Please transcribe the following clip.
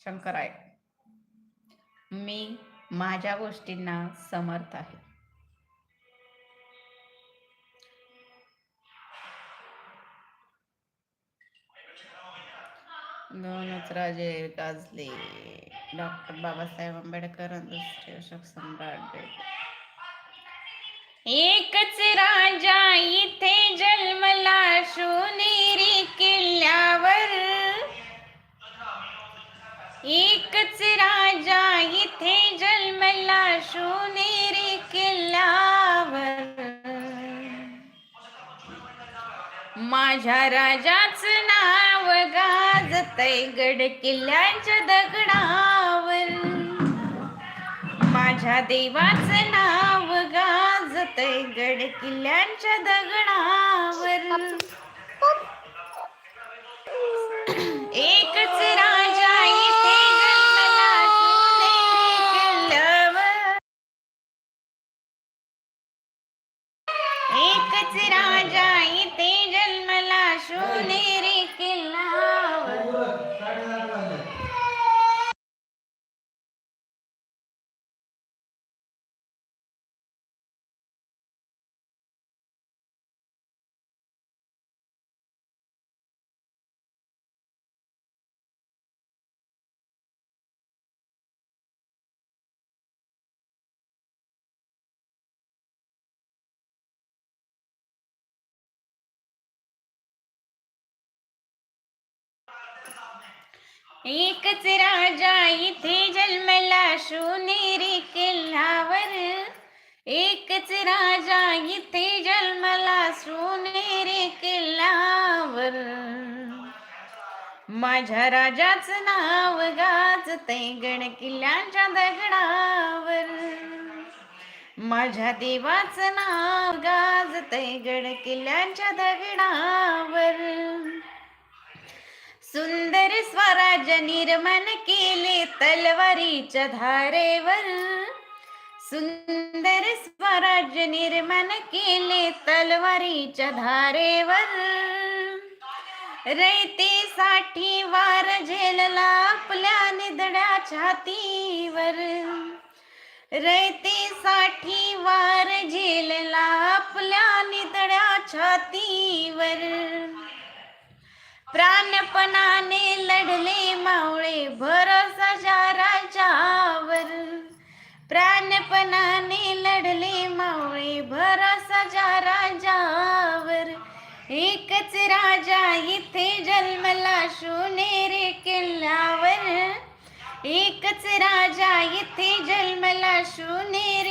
शंकराय, मी माझ्या गोष्टींना समर्थ आहे. दोनच राजे गाजले, डॉक्टर बाबासाहेब आंबेडकर आणि दुसरे अशोक सम्राट. एकच राजा इथे जन्मला शिवनेरी किल्ल्यावर, एकच राजा इथे जन्मला शिवनेरी किल्ल्यावर. माझ्या राजाचं नाव गाजतंय गड किल्ल्याच्या दगडावर, माझ्या देवाचं नाव गाजतंय गड किल्ल्याच्या दगडावर. एकच राजा इथे जन्मला शिवनेरी किल्ल्यावर, एकच राजा इथे जन्मला शिवनेरी किल्ल्यावर. एकच राजा इथे जन्मला शिवनेरी किल्ल्यावर, एकच राजा इथे जन्मला शिवनेरी किल्ल्यावर. माझ्या राजाचं नाव गाजतंय गड किल्ल्याच्या दगडावर, माझ्या देवाचं नाव गाजतंय गड किल्ल्याच्या दगडावर. सुंदर स्वराज्य निर्माण केले तलवारीच्या धारेवर, सुंदर स्वराज्य निर्माण केले तलवारीच्या धारेवर. रयतेसाठी वार झेलला आपल्या निधड्या छातीवर, रयतेसाठी वार झेलला आपल्या निधड्या छातीवर. प्राणपणाने लढले मावळे भरोसाच्या राजावर, प्राणपणाने लढले मावळे भरोसाच्या राजावर. एकच राजा इथे जन्मला शिवनेरी किल्ल्यावर, एकच राजा इथे जन्म